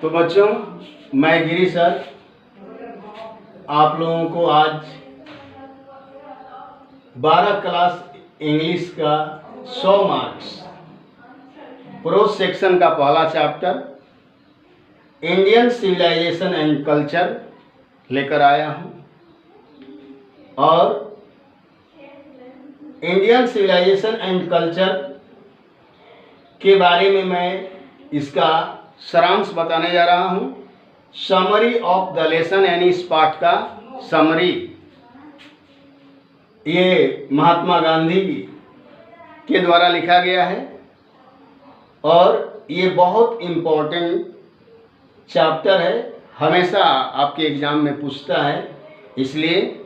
तो बच्चों, मैं गिरी सर आप लोगों को आज 12 क्लास इंग्लिश का 100 मार्क्स प्रोज सेक्शन का पहला chapter Indian civilisation and culture लेकर आया हूँ। और इंडियन सिविलाइजेशन एंड कल्चर के बारे में मैं इसका सारांश बताने जा रहा हूँ। समरी ऑफ द लेसन, यानी इस पाठ का समरी। ये महात्मा गांधी के द्वारा लिखा गया है और ये बहुत इम्पोर्टेंट चैप्टर है, हमेशा आपके एग्जाम में पूछता है, इसलिए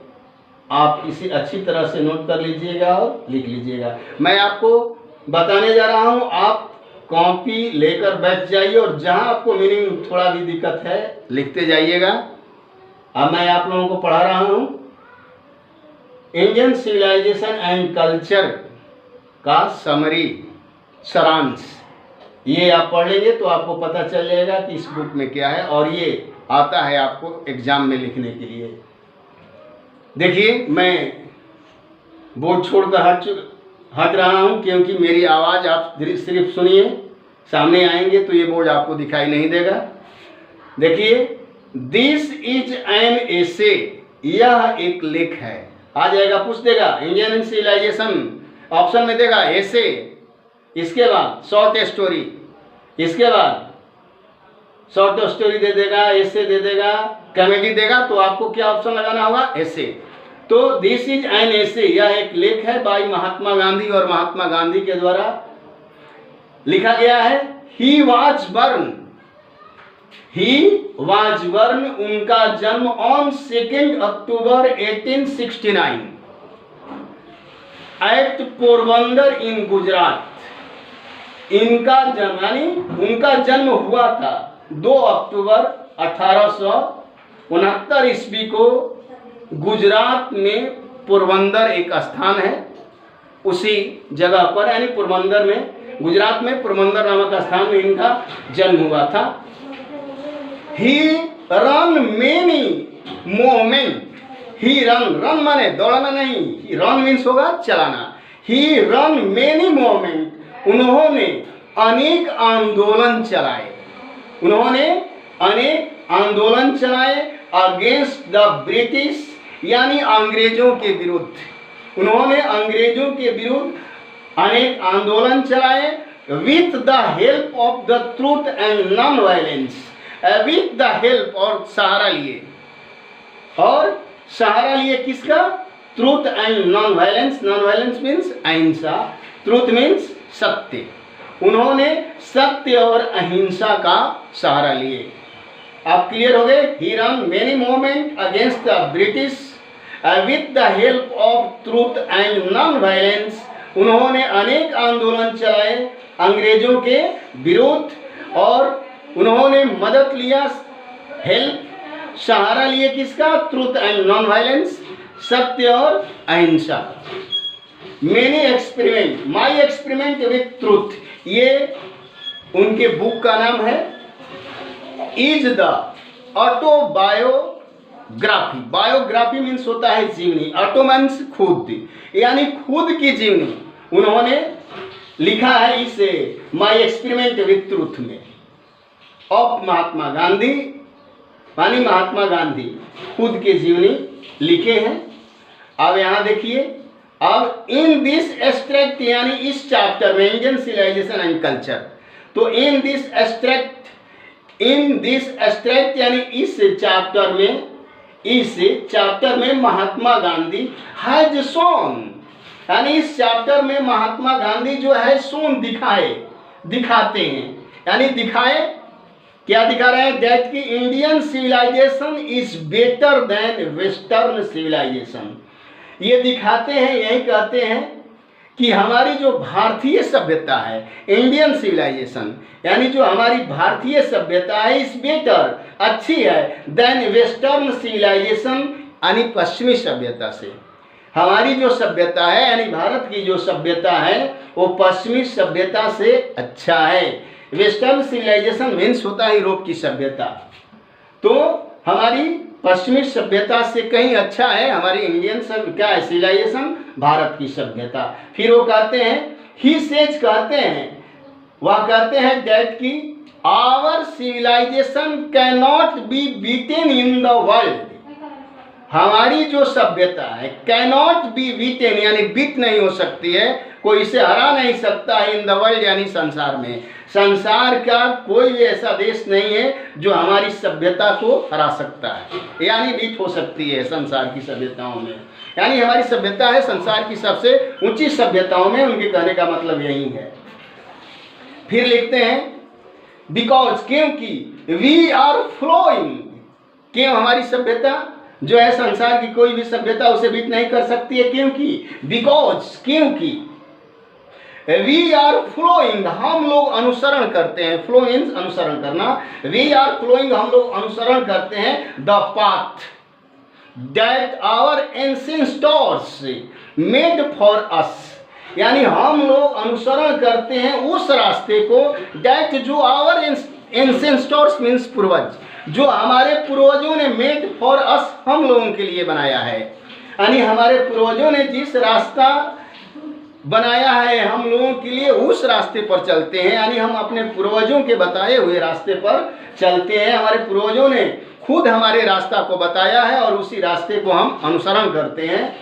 आप इसे अच्छी तरह से नोट कर लीजिएगा और लिख लीजिएगा। मैं आपको बताने जा रहा हूँ, आप कॉपी लेकर बैठ जाइए और जहाँ आपको मीनिंग थोड़ा भी दिक्कत है लिखते जाइएगा। अब मैं आप लोगों को पढ़ा रहा हूँ इंडियन सिविलाइजेशन एंड कल्चर का समरी, सारांश। ये आप पढ़ लेंगे तो आपको पता चल जाएगा कि इस बुक में क्या है, और ये आता है आपको एग्जाम में लिखने के लिए। देखिए, मैं बोर्ड छोड़कर हट रहा हूँ क्योंकि मेरी आवाज़ आप सिर्फ सुनिए, सामने आएंगे तो ये बोर्ड आपको दिखाई नहीं देगा। देखिए, दिस इज एन एसे, यह एक लेख है। आ जाएगा, पूछ देगा इंडियन सिविलाइजेशन, ऑप्शन में देगा एसे, इसके बाद शॉर्ट स्टोरी, इसके बाद शॉर्ट स्टोरी दे देगा, एसे दे देगा, कॉमेडी देगा, तो आपको क्या ऑप्शन लगाना होगा? एसे। तो दिस इज एन एसे, यह एक लेख है बाई महात्मा गांधी, और महात्मा गांधी के द्वारा लिखा गया है। ही वाज बर्न, उनका जन्म ऑन 2 अक्टूबर 1869 एट पोरबंदर इन गुजरात। इनका जन्म यानी उनका जन्म हुआ था 2 अक्टूबर 1869 ईस्वी को गुजरात में पोरबंदर एक स्थान है, उसी जगह पर, यानी पोरबंदर में, गुजरात में पोरबंदर नामक स्थान में इनका जन्म हुआ था। ही रन मेनी मूवमेंट, ही रन माने दौड़ना नहीं, रन मीन्स होगा चलाना। ही रन मेनी मूवमेंट, उन्होंने अनेक आंदोलन चलाए, उन्होंने अनेक आंदोलन चलाए अगेंस्ट द ब्रिटिश, यानी अंग्रेजों के विरुद्ध। उन्होंने अंग्रेजों के विरुद्ध अनेक आंदोलन चलाए with the help of the truth and non violence, with the help, और सहारा लिए, और सहारा लिए किसका? Truth and non violence. Non violence means अहिंसा, ट्रूथ मीन्स सत्य। उन्होंने सत्य और अहिंसा का सहारा लिए। आप क्लियर हो गए? He ran many movement against the British with the help of truth and non violence, उन्होंने अनेक आंदोलन चलाए अंग्रेजों के विरुद्ध, और उन्होंने मदद लिया, हेल्प, सहारा लिए किसका? ट्रूथ एंड नॉन वायलेंस, सत्य और अहिंसा। Many experiment, my experiment with truth, ये उनके बुक का नाम है। Is the autobiography, biography means होता है जीवनी, ऑटो मीन्स खुद, यानी खुद की जीवनी उन्होंने लिखा है इसे माई एक्सपेरिमेंट विथ ट्रूथ में, ऑफ महात्मा गांधी, यानी महात्मा गांधी खुद की जीवनी लिखे हैं। अब यहाँ देखिए, अब इन दिस एक्सट्रैक्ट, यानी इस चैप्टर में इंडियन सिविलाइजेशन एंड कल्चर, तो इन दिस एक्सट्रैक्ट यानी इस चैप्टर में महात्मा गांधी हैज शोन, यानी इस चैप्टर में महात्मा गांधी जो है शोन दिखाते हैं, यानी दिखाए, क्या दिखा रहे हैं? दैट कि Indian civilisation is better than western civilisation. ये दिखाते हैं, यही कहते हैं कि हमारी जो भारतीय सभ्यता है, इंडियन सिविलाइजेशन, यानी जो हमारी भारतीय सभ्यता है, इस बेटर, अच्छी है, देन वेस्टर्न सिविलाइजेशन, यानी पश्चिमी सभ्यता से। हमारी जो सभ्यता है, यानी भारत की जो सभ्यता है, वो पश्चिमी सभ्यता से अच्छा है, वेस्टर्न सिविलाइजेशन मीन्स होता है यूरोप की सभ्यता। तो हमारी पश्चिमी सभ्यता से कहीं अच्छा है हमारी इंडियन क्या है सिविलाइजेशन, भारत की सभ्यता। फिर वो कहते हैं ही सेज कहते हैं, वह कहते हैं दैट की our civilisation can not be beaten in the world. हमारी जो सभ्यता है कैनॉट बी बीटेन यानी बीट नहीं हो सकती है, कोई इसे हरा नहीं सकता है इन द वर्ल्ड यानी संसार में। संसार का कोई भी ऐसा देश नहीं है जो हमारी सभ्यता को हरा सकता है यानी बीट हो सकती है संसार की सभ्यताओं में। यानी हमारी सभ्यता है संसार की सबसे ऊंची सभ्यताओं में, उनके कहने का मतलब यही है। फिर लिखते हैं बिकॉज क्योंकि वी आर फ्लोइंग, क्यों हमारी सभ्यता जो है संसार की कोई भी सभ्यता उसे बीट नहीं कर सकती है, क्योंकि बिकॉज क्योंकि वी आर फ्लोइंग हम लोग अनुसरण करते हैं, फ्लो मीन्स अनुसरण करना, वी आर फ्लोइंग हम लोग अनुसरण करते हैं the path that our ancestors made for us, यानी हम लोग अनुसरण करते हैं उस रास्ते को दैट जो आवर एंसेस्टर्स मीन्स पूर्वज, जो हमारे पूर्वजों ने मेड फॉर अस हम लोगों के लिए बनाया है। यानी हमारे पूर्वजों ने जिस रास्ता बनाया है हम लोगों के लिए उस रास्ते पर चलते हैं, यानी हम अपने पूर्वजों के बताए हुए रास्ते पर चलते हैं। हमारे पूर्वजों ने खुद हमारे रास्ता को बताया है और उसी रास्ते को हम अनुसरण करते हैं,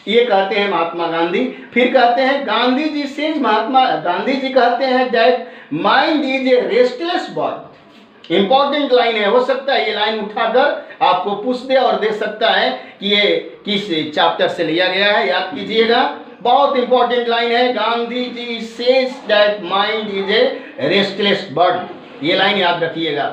ये कहते हैं महात्मा गांधी। फिर कहते हैं गांधी जी से, महात्मा गांधी जी कहते हैं that mind is a restless bird. Important line है, हो सकता है ये लाइन उठाकर आपको पूछ दे और दे सकता है कि ये किस चैप्टर से लिया गया है, याद कीजिएगा, बहुत इंपॉर्टेंट लाइन है। Gandhi ji says that mind is a restless bird, ये लाइन याद रखिएगा।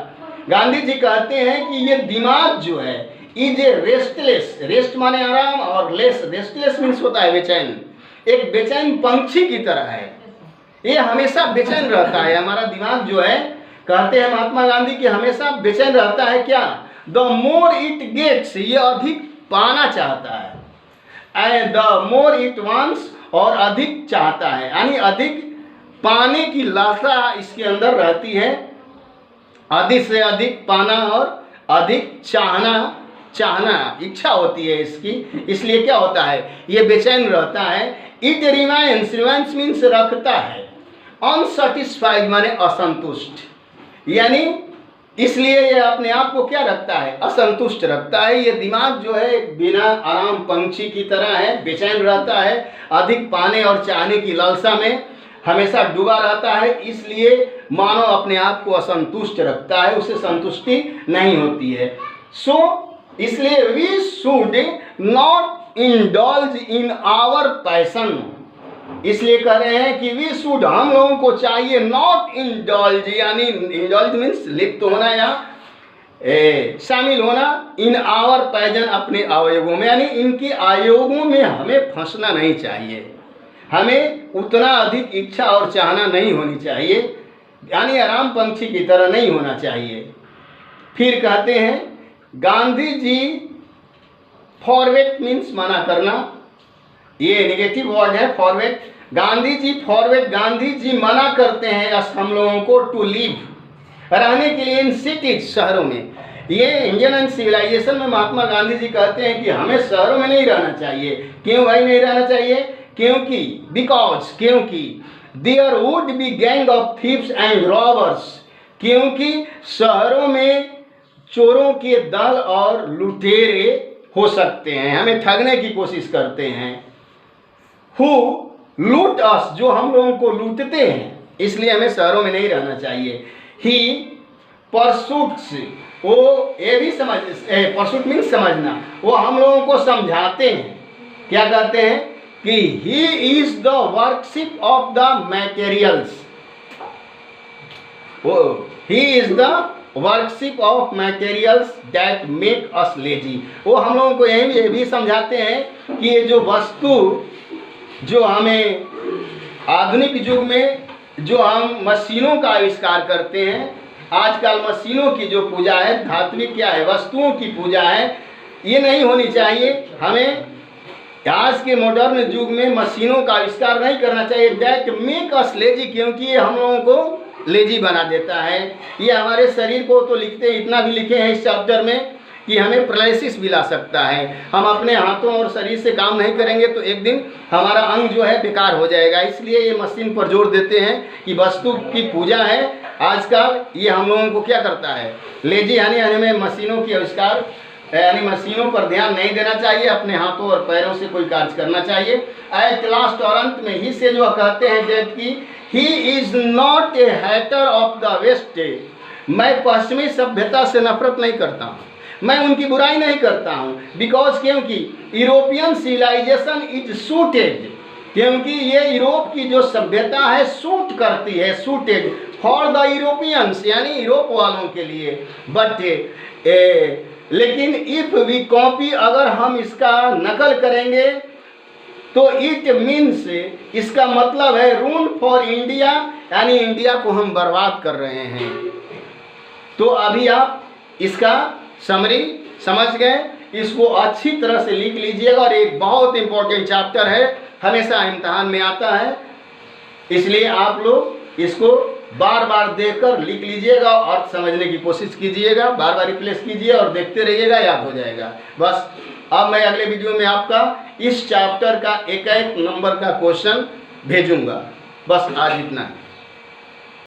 गांधी जी कहते हैं कि ये दिमाग जो है इज ए रेस्टलेस, रेस्ट माने आराम और लेस, रेस्टलेस मीन्स होता है बेचैन, एक बेचैन पंछी की तरह है, ये हमेशा बेचैन रहता है। हमारा दिमाग जो है, कहते हैं महात्मा गांधी कि हमेशा बेचैन रहता है। क्या? द मोर इट गेट्स, ये अधिक पाना चाहता है, and the more it wants, और अधिक चाहता है, यानी अधिक पाने की लालसा इसके अंदर रहती है, अधिक से अधिक पाना और अधिक चाहना इच्छा होती है इसकी, इसलिए क्या होता है ये बेचैन रहता है। इट रिमाइंस मीन्स रखता है, अनसेटिस्फाइड माने असंतुष्ट, यानी इसलिए ये अपने आप को क्या रखता है, असंतुष्ट रखता है। ये दिमाग जो है बिना आराम पंछी की तरह है, बेचैन रहता है, अधिक पाने और चाहने की लालसा में हमेशा डूबा रहता है, इसलिए मानव अपने आप को असंतुष्ट रखता है, उसे संतुष्टि नहीं होती है। सो इसलिए we should not indulge in our passion, इसलिए कह रहे हैं कि वी शुड, हम लोगों को चाहिए, नॉट इंडल्ज, यानी इंडल्ज मीन्स लिप्त होना या शामिल होना, इन आवर पैजन, अपने अवयवों में, यानी इनके आयोगों में हमें फंसना नहीं चाहिए, हमें उतना अधिक इच्छा और चाहना नहीं होनी चाहिए, यानी आराम पंछी की तरह नहीं होना चाहिए। फिर कहते हैं गांधी जी फॉरवर्ड मीन्स मना करना, ये नेगेटिव वर्ड है फॉरवर्ड, गांधी जी फॉरवर्ड, गांधी जी मना करते हैं हम लोगों को टू लिव, रहने के लिए इन सिटीज, शहरों में। ये इंडियन एंड सिविलाइजेशन में महात्मा गांधी जी कहते हैं कि हमें शहरों में नहीं रहना चाहिए। क्यों भाई नहीं रहना चाहिए? क्योंकि बिकॉज, क्योंकि there would be gang of thieves and robbers, क्योंकि शहरों में चोरों के दल और लुटेरे हो सकते हैं, हमें ठगने की कोशिश करते हैं। हु लूट अस, जो हम लोगों को लूटते हैं, इसलिए हमें शहरों में नहीं रहना चाहिए। ही परसूट्स, वो ये भी समझ, परसूट मीन्स समझना, वो हम लोगों को समझाते हैं, क्या कहते हैं कि he is the worship of the materials, he is the worship of materials that make us lazy, वो हम लोगों को ये भी समझाते हैं कि ये जो वस्तु जो हमें आधुनिक युग में जो हम मशीनों का आविष्कार करते हैं, आजकल मशीनों की जो पूजा है, धात्विक क्या है, वस्तुओं की पूजा है, ये नहीं होनी चाहिए। हमें आज के मॉडर्न युग में मशीनों का आविष्कार नहीं करना चाहिए, दैट मेक अस लेजी, क्योंकि ये हम लोगों को लेजी बना देता है। ये हमारे शरीर को तो लिखते इतना भी लिखे हैं इस चैप्टर में कि हमें पैरालिसिस भी ला सकता है। हम अपने हाथों और शरीर से काम नहीं करेंगे तो एक दिन हमारा अंग जो है बेकार हो जाएगा। इसलिए ये मशीन पर जोर देते हैं कि वस्तु की पूजा है आजकल। ये हम लोगों को क्या करता है, लेजी यानी हमें मशीनों की आविष्कार यानी मशीनों पर ध्यान नहीं देना चाहिए, अपने हाथों और पैरों से कोई कार्य करना चाहिए। एट लास्ट और अंत में ही से जो कहते हैं डेट की, he is not a hater of the west. मैं पश्चिमी सभ्यता से नफरत नहीं करता हूँ, मैं उनकी बुराई नहीं करता हूँ। बिकॉज क्योंकि यूरोपियन सिविलाइजेशन इज सूटेड, क्योंकि ये यूरोप की जो सभ्यता है सूट करती है, सूटेड फॉर द यूरोपियंस यानी यूरोप वालों के लिए। बट लेकिन इफ वी कॉपी, अगर हम इसका नकल करेंगे तो इट मीन्स, इसका मतलब है रूल फॉर इंडिया, यानी इंडिया को हम बर्बाद कर रहे हैं। तो अभी आप इसका समरी समझ गए, इसको अच्छी तरह से लिख लीजिएगा। और एक बहुत इंपॉर्टेंट चैप्टर है, हमेशा इम्तहान में आता है, इसलिए आप लोग इसको बार बार देखकर लिख लीजिएगा और समझने की कोशिश कीजिएगा। बार बार रिप्लेस कीजिए और देखते रहिएगा, याद हो जाएगा। बस अब मैं अगले वीडियो में आपका इस चैप्टर का एक नंबर का क्वेश्चन भेजूंगा। बस आज इतना है।